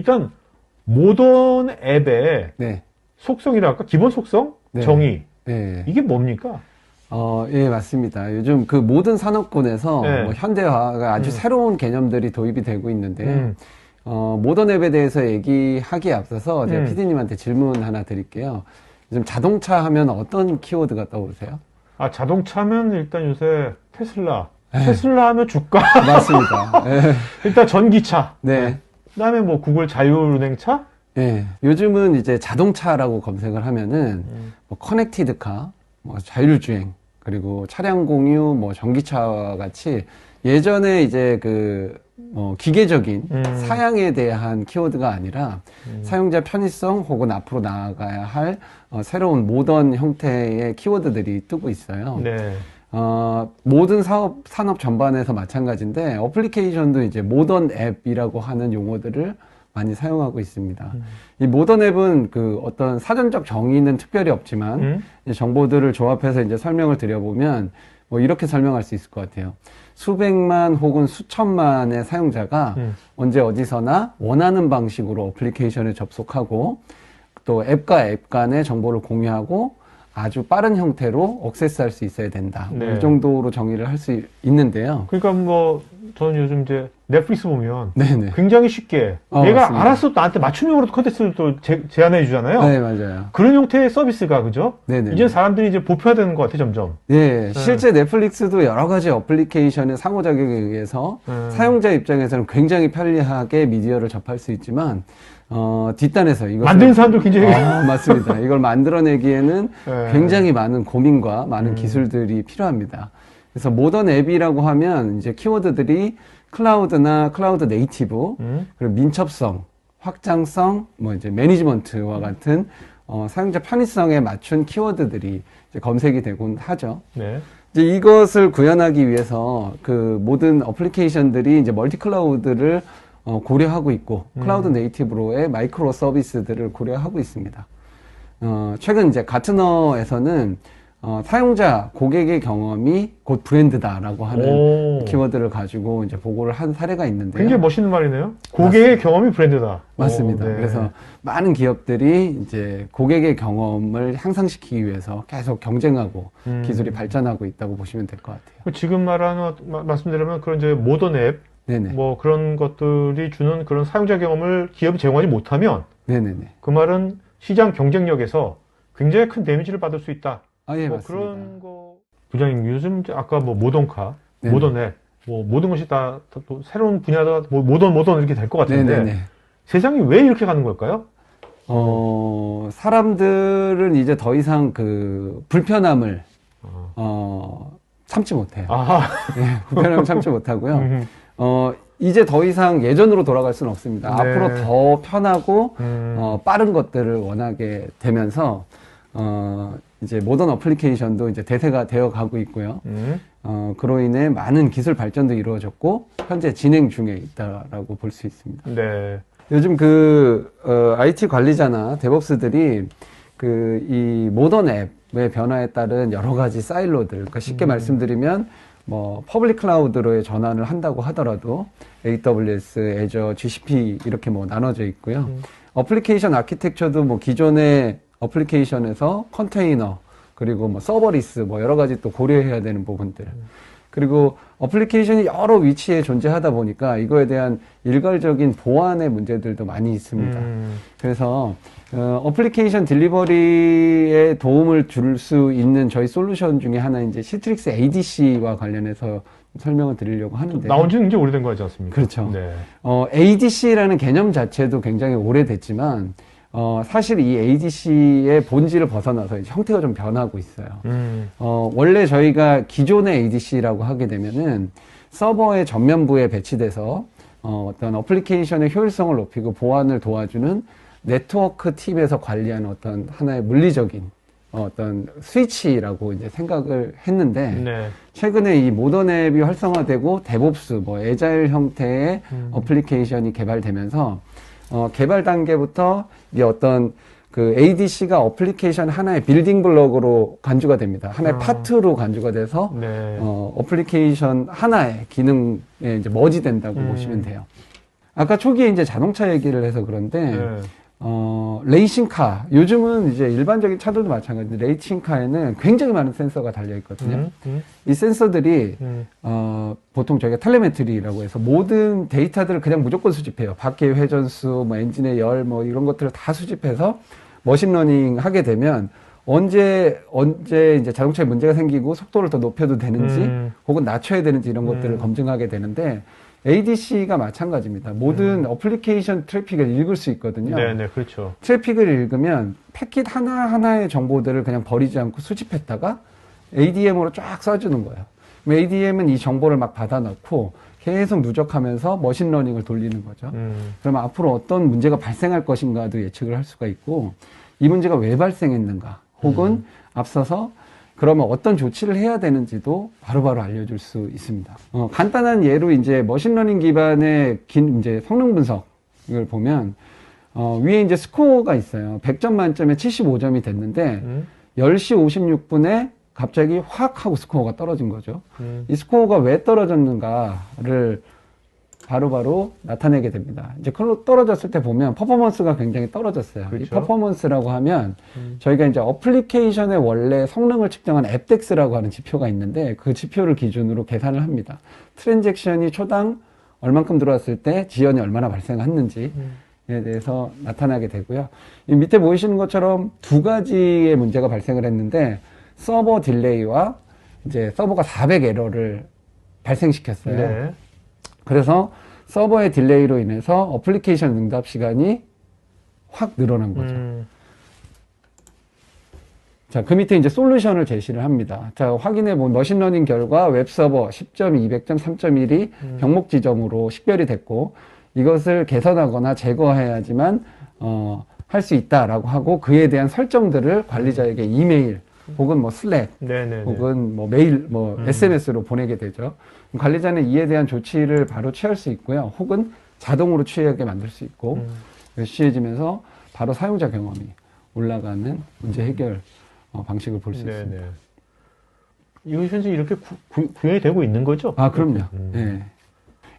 일단 모던 앱의 네. 속성이랄까? 기본 속성? 네. 정의. 네. 이게 뭡니까? 예, 맞습니다. 요즘 그 모든 산업군에서 네. 뭐 현대화가 아주 새로운 개념들이 도입이 되고 있는데요. 모던 앱에 대해서 얘기하기에 앞서서 제가 PD님한테 질문 하나 드릴게요. 요즘 자동차 하면 어떤 키워드가 떠오르세요? 아, 자동차면 일단 요새 테슬라. 테슬라 하면 주가. 맞습니다. 네. 일단 전기차. 네. 그다음에 뭐 구글 자율운행차? 예. 요즘은 이제 자동차라고 검색을 하면은 뭐 커넥티드카, 뭐 자율주행, 그리고 차량 공유, 뭐 전기차와 같이 예전에 이제 기계적인 사양에 대한 키워드가 아니라 사용자 편의성 혹은 앞으로 나아가야 할 새로운 모던 형태의 키워드들이 뜨고 있어요. 네. 모든 산업 전반에서 마찬가지인데 어플리케이션도 이제 모던 앱이라고 하는 용어들을 많이 사용하고 있습니다. 이 모던 앱은 어떤 사전적 정의는 특별히 없지만 이제 정보들을 조합해서 이제 설명을 드려보면 뭐 이렇게 설명할 수 있을 것 같아요. 수백만 혹은 수천만의 사용자가 언제 어디서나 원하는 방식으로 어플리케이션에 접속하고 또 앱과 앱 간의 정보를 공유하고 아주 빠른 형태로 액세스할 수 있어야 된다. 네. 이 정도로 정의를 할 수 있는데요. 그러니까 뭐 저는 요즘 이제 넷플릭스 보면 네네. 굉장히 쉽게 얘가 맞습니다. 알아서 나한테 맞춤형으로 컨텐츠를 또 제안해 주잖아요. 네, 맞아요. 그런 형태의 서비스가 그죠? 네네. 이제 사람들이 이제 보편화되는 것 같아 점점. 네, 실제 넷플릭스도 여러 가지 어플리케이션의 상호작용에 의해서 사용자 입장에서는 굉장히 편리하게 미디어를 접할 수 있지만 뒷단에서 이것을 만든 사람도 굉장히 맞습니다. 이걸 만들어내기에는 네. 굉장히 많은 고민과 많은 기술들이 필요합니다. 그래서 모던 앱이라고 하면 이제 키워드들이 클라우드나 클라우드 네이티브, 그리고 민첩성, 확장성, 뭐 이제 매니지먼트와 같은 사용자 편의성에 맞춘 키워드들이 이제 검색이 되곤 하죠. 네. 이제 이것을 구현하기 위해서 모든 어플리케이션들이 이제 멀티 클라우드를 고려하고 있고 클라우드 네이티브로의 마이크로 서비스들을 고려하고 있습니다. 최근 이제 가트너에서는 사용자 고객의 경험이 곧 브랜드다라고 하는 키워드를 가지고 이제 보고를 한 사례가 있는데요. 굉장히 멋있는 말이네요. 고객의 경험이 브랜드다. 맞습니다. 네. 그래서 많은 기업들이 이제 고객의 경험을 향상시키기 위해서 계속 경쟁하고 기술이 발전하고 있다고 보시면 될 것 같아요. 지금 말씀드리면 그런 이제 모던 앱, 네네. 뭐 그런 것들이 주는 그런 사용자 경험을 기업이 제공하지 못하면 네네네. 그 말은 시장 경쟁력에서 굉장히 큰 데미지를 받을 수 있다. 예, 뭐 맞습니다. 그런 거 부장님 요즘 아까 뭐 모던카, 네네. 모던 앱, 뭐 모든 것이 다 또 새로운 분야다 뭐 모던 이렇게 될 것 같은데 네네네. 세상이 왜 이렇게 가는 걸까요? 사람들은 이제 더 이상 불편함을 참지 못해요. 아하. 예, 불편함을 참지 못하고요. 이제 더 이상 예전으로 돌아갈 수는 없습니다. 네. 앞으로 더 편하고 빠른 것들을 원하게 되면서 이제 모던 어플리케이션도 이제 대세가 되어 가고 있고요. 그로 인해 많은 기술 발전도 이루어졌고 현재 진행 중에 있다라고 볼 수 있습니다. 네. 요즘 IT 관리자나 데브옵스들이 이 모던 앱의 변화에 따른 여러 가지 사일로들, 그러니까 쉽게 말씀드리면 뭐 퍼블릭 클라우드로의 전환을 한다고 하더라도 AWS, Azure, GCP 이렇게 뭐 나눠져 있고요. 어플리케이션 아키텍처도 뭐 기존의 어플리케이션에서 컨테이너 그리고 뭐 서버리스 뭐 여러 가지 또 고려해야 되는 부분들. 그리고 어플리케이션이 여러 위치에 존재하다 보니까 이거에 대한 일괄적인 보안의 문제들도 많이 있습니다. 그래서 어플리케이션 딜리버리에 도움을 줄 수 있는 저희 솔루션 중에 하나 이제 시트릭스 ADC와 관련해서 설명을 드리려고 하는데 나온 지는 이제 오래된 거지 않습니까? 그렇죠. 네. ADC라는 개념 자체도 굉장히 오래됐지만 사실 이 ADC의 본질을 벗어나서 이제 형태가 좀 변하고 있어요. 원래 저희가 기존의 ADC라고 하게 되면은 서버의 전면부에 배치돼서 어떤 어플리케이션의 효율성을 높이고 보안을 도와주는 네트워크 팀에서 관리하는 어떤 하나의 물리적인 어떤 스위치라고 이제 생각을 했는데 네. 최근에 이 모던 앱이 활성화되고 데브옵스, 뭐 애자일 형태의 어플리케이션이 개발되면서 개발 단계부터 이 어떤 ADC가 어플리케이션 하나의 빌딩 블럭으로 간주가 됩니다. 하나의 파트로 간주가 돼서 네. 어플리케이션 하나의 기능에 이제 머지된다고 보시면 돼요. 아까 초기에 이제 자동차 얘기를 해서 그런데, 네. 레이싱카. 요즘은 이제 일반적인 차들도 마찬가지인데, 레이싱카에는 굉장히 많은 센서가 달려있거든요. 이 센서들이, 보통 저희가 텔레메트리라고 해서 모든 데이터들을 그냥 무조건 수집해요. 바퀴의 회전수, 뭐 엔진의 열, 뭐 이런 것들을 다 수집해서 머신러닝 하게 되면, 언제 이제 자동차에 문제가 생기고 속도를 더 높여도 되는지, 혹은 낮춰야 되는지 이런 것들을 검증하게 되는데, ADC가 마찬가지입니다. 모든 어플리케이션 트래픽을 읽을 수 있거든요. 네네, 그렇죠. 트래픽을 읽으면 패킷 하나하나의 정보들을 그냥 버리지 않고 수집했다가 ADM으로 쫙 써주는 거예요. 그럼 ADM은 이 정보를 막 받아넣고 계속 누적하면서 머신러닝을 돌리는 거죠. 그러면 앞으로 어떤 문제가 발생할 것인가도 예측을 할 수가 있고, 이 문제가 왜 발생했는가, 혹은 앞서서 그러면 어떤 조치를 해야 되는지도 바로바로 알려줄 수 있습니다. 간단한 예로 이제 머신러닝 기반의 이제 성능 분석을 보면, 위에 이제 스코어가 있어요. 100점 만점에 75점이 됐는데, 10시 56분에 갑자기 확 하고 스코어가 떨어진 거죠. 이 스코어가 왜 떨어졌는가를 바로바로 나타내게 됩니다. 이제 떨어졌을 때 보면 퍼포먼스가 굉장히 떨어졌어요. 그렇죠. 이 퍼포먼스라고 하면 저희가 이제 어플리케이션의 원래 성능을 측정한 앱덱스라고 하는 지표가 있는데, 그 지표를 기준으로 계산을 합니다. 트랜잭션이 초당 얼만큼 들어왔을 때 지연이 얼마나 발생했는지에 대해서 나타나게 되고요. 이 밑에 보이시는 것처럼 두 가지의 문제가 발생을 했는데, 서버 딜레이와 이제 서버가 400 에러를 발생시켰어요. 네. 그래서 서버의 딜레이로 인해서 어플리케이션 응답 시간이 확 늘어난 거죠. 자, 그 밑에 이제 솔루션을 제시를 합니다. 자, 확인해 본 머신러닝 결과 웹서버 10점, 200점, 3.1이 병목 지점으로 식별이 됐고, 이것을 개선하거나 제거해야지만 할 수 있다라고 하고, 그에 대한 설정들을 관리자에게 이메일 혹은 뭐 슬랙 네네네. 혹은 뭐 메일, 뭐 SNS로 보내게 되죠. 관리자는 이에 대한 조치를 바로 취할 수 있고요. 혹은 자동으로 취하게 만들 수 있고, 취해지면서 바로 사용자 경험이 올라가는 문제 해결 방식을 볼 수 있습니다. 이거 현재 이렇게 구현이 되고 있는 거죠? 아, 그럼요. 네.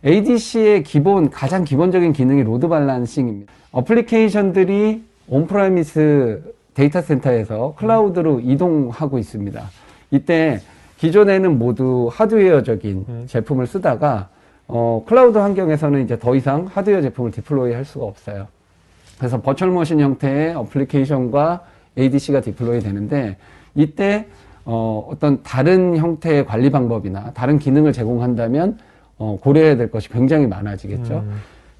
ADC의 가장 기본적인 기능이 로드 밸런싱입니다. 어플리케이션들이 온프라미스 데이터 센터에서 클라우드로 이동하고 있습니다. 이때 기존에는 모두 하드웨어적인 제품을 쓰다가 클라우드 환경에서는 이제 더 이상 하드웨어 제품을 디플로이 할 수가 없어요. 그래서 버추얼 머신 형태의 어플리케이션과 ADC가 디플로이 되는데, 이때 어떤 다른 형태의 관리 방법이나 다른 기능을 제공한다면 고려해야 될 것이 굉장히 많아지겠죠.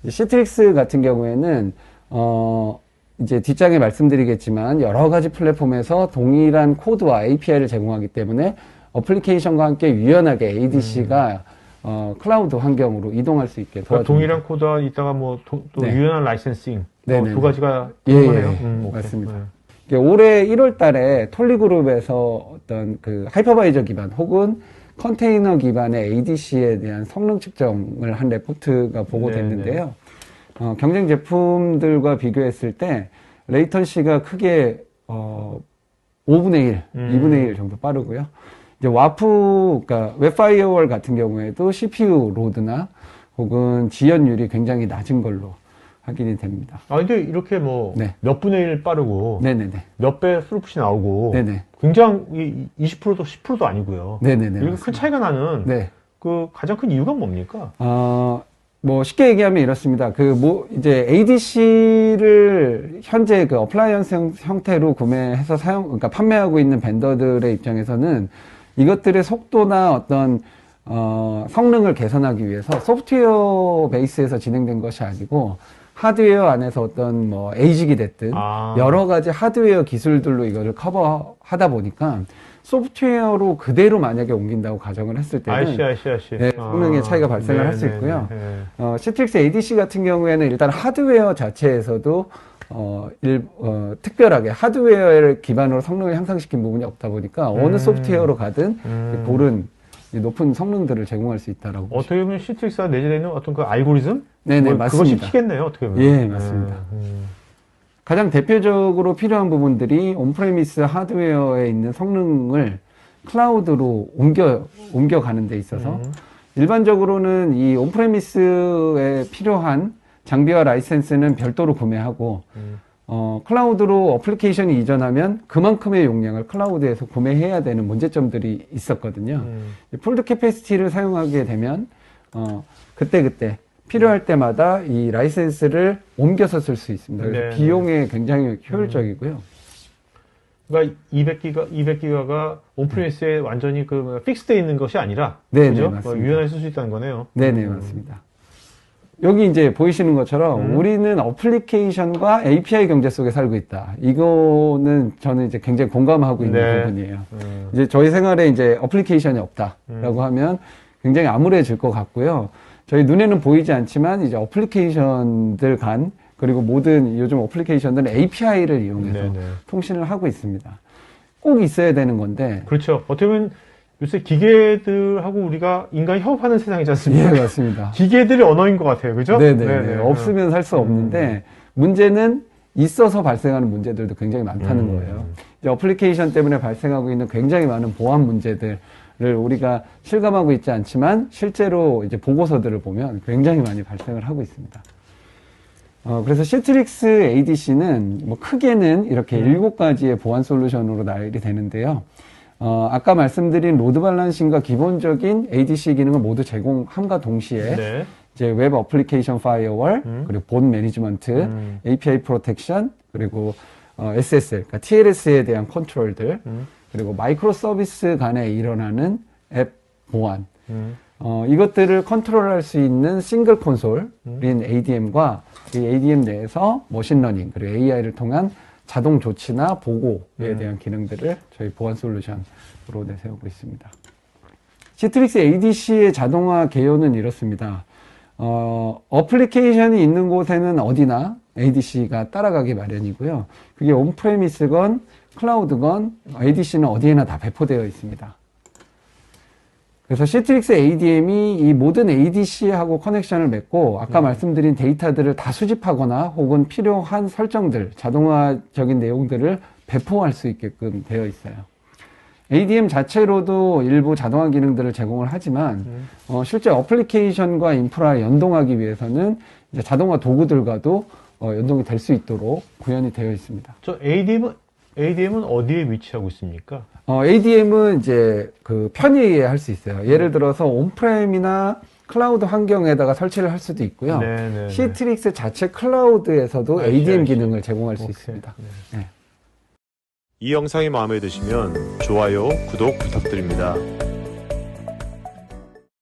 시트릭스 같은 경우에는 이제 뒷장에 말씀드리겠지만 여러 가지 플랫폼에서 동일한 코드와 API를 제공하기 때문에 어플리케이션과 함께 유연하게 ADC가 클라우드 환경으로 이동할 수 있게 도와줍니다. 동일한 코드와 이따가 뭐 또 네. 유연한 라이센싱 네네네. 두 가지가 예, 들어가네요. 맞습니다. 올해 1월 달에 톨리그룹에서 어떤 그 하이퍼바이저 기반 혹은 컨테이너 기반의 ADC에 대한 성능 측정을 한 레포트가 보고됐는데요. 경쟁 제품들과 비교했을 때 레이턴시가 크게 5분의 1, 2분의 1 정도 빠르고요. 이제 그러니까 웹파이어월 같은 경우에도 CPU 로드나 혹은 지연율이 굉장히 낮은 걸로 확인이 됩니다. 아, 근데 이렇게 뭐 몇 분의 1 빠르고 네네네. 몇 배 스루풋이 나오고 네네. 굉장히 20%도 10%도 아니고요. 네네네. 이렇게 큰 차이가 나는 네. 그 가장 큰 이유가 뭡니까? 뭐 쉽게 얘기하면 이렇습니다. 이제 ADC를 현재 그 어플라이언스 형태로 구매해서 그러니까 판매하고 있는 벤더들의 입장에서는 이것들의 속도나 어떤 성능을 개선하기 위해서 소프트웨어 베이스에서 진행된 것이 아니고 하드웨어 안에서 어떤 뭐 에이직이 됐든 여러 가지 하드웨어 기술들로 이거를 커버하다 보니까 소프트웨어로 그대로 만약에 옮긴다고 가정을 했을 때는 네, 성능의 차이가 발생을 할 수 있고요. 시트릭스 ADC 같은 경우에는 일단 하드웨어 자체에서도 특별하게 하드웨어를 기반으로 성능을 향상시킨 부분이 없다 보니까 어느 소프트웨어로 가든 고른 높은 성능들을 제공할 수 있다라고. 어떻게 보면 시트릭스가 내재되어 있는 어떤 그 알고리즘? 네네, 맞습니다. 그것이 키겠네요, 어떻게 보면. 예, 맞습니다. 가장 대표적으로 필요한 부분들이 온프레미스 하드웨어에 있는 성능을 클라우드로 옮겨가는 데 있어서 일반적으로는 이 온프레미스에 필요한 장비와 라이센스는 별도로 구매하고 클라우드로 어플리케이션이 이전하면 그만큼의 용량을 클라우드에서 구매해야 되는 문제점들이 있었거든요. 풀드 캐패시티를 사용하게 되면 그때그때 필요할 때마다 이 라이센스를 옮겨서 쓸 수 있습니다. 그래서 네, 비용에 굉장히 효율적이고요. 그러니까 200기가가 온프리미스에 완전히 픽스되어 있는 것이 아니라 네, 그죠? 네, 맞습니다. 유연하게 쓸 수 있다는 거네요. 네네, 맞습니다. 여기 이제 보이시는 것처럼 우리는 어플리케이션과 API 경제 속에 살고 있다. 이거는 저는 이제 굉장히 공감하고 있는 네. 부분이에요. 이제 저희 생활에 이제 어플리케이션이 없다라고 하면 굉장히 암울해질 것 같고요. 저희 눈에는 보이지 않지만 이제 어플리케이션들 간 그리고 모든 요즘 어플리케이션들은 API를 이용해서 네네. 통신을 하고 있습니다. 꼭 있어야 되는 건데. 그렇죠. 어떻게 보면 요새 기계들하고 우리가 인간이 협업하는 세상이지 않습니까? 예, 맞습니다. 기계들의 언어인 것 같아요. 그죠? 네네. 없으면 살 수 없는데 문제는 있어서 발생하는 문제들도 굉장히 많다는 거예요. 이제 어플리케이션 때문에 발생하고 있는 굉장히 많은 보안 문제들을 우리가 실감하고 있지 않지만 실제로 이제 보고서들을 보면 굉장히 많이 발생을 하고 있습니다. 그래서 시트릭스 ADC는 뭐 크게는 이렇게 7가지의 보안 솔루션으로 나열이 되는데요. 아까 말씀드린 로드 밸런싱과 기본적인 ADC 기능을 모두 제공함과 동시에 네. 이제 웹 어플리케이션 파이어월, 그리고 본 매니지먼트, API 프로텍션, 그리고 SSL, 그러니까 TLS에 대한 컨트롤들, 그리고 마이크로 서비스 간에 일어나는 앱 보안, 이것들을 컨트롤할 수 있는 싱글 콘솔인 ADM과 이 ADM 내에서 머신러닝, 그리고 AI를 통한 자동 조치나 보고에 대한 기능들을 저희 보안 솔루션으로 내세우고 있습니다. 시트릭스 ADC의 자동화 개요는 이렇습니다. 어플리케이션이 있는 곳에는 어디나 ADC가 따라가기 마련이고요. 그게 온프레미스건 클라우드건 ADC는 어디에나 다 배포되어 있습니다. 그래서 시트릭스 ADM이 이 모든 ADC하고 커넥션을 맺고 아까 말씀드린 데이터들을 다 수집하거나 혹은 필요한 설정들, 자동화적인 내용들을 배포할 수 있게끔 되어 있어요. ADM 자체로도 일부 자동화 기능들을 제공을 하지만 실제 어플리케이션과 인프라에 연동하기 위해서는 이제 자동화 도구들과도 연동이 될 수 있도록 구현이 되어 있습니다. 저 ADM은 어디에 위치하고 있습니까? ADM은 이제 그 편의에 할 수 있어요. 예를 들어서 온프렘이나 클라우드 환경에다가 설치를 할 수도 있고요. 네네네. 시트릭스 자체 클라우드에서도 ADM 기능을 제공할 수 오케이. 있습니다. 네. 네. 이 영상이 마음에 드시면 좋아요, 구독 부탁드립니다.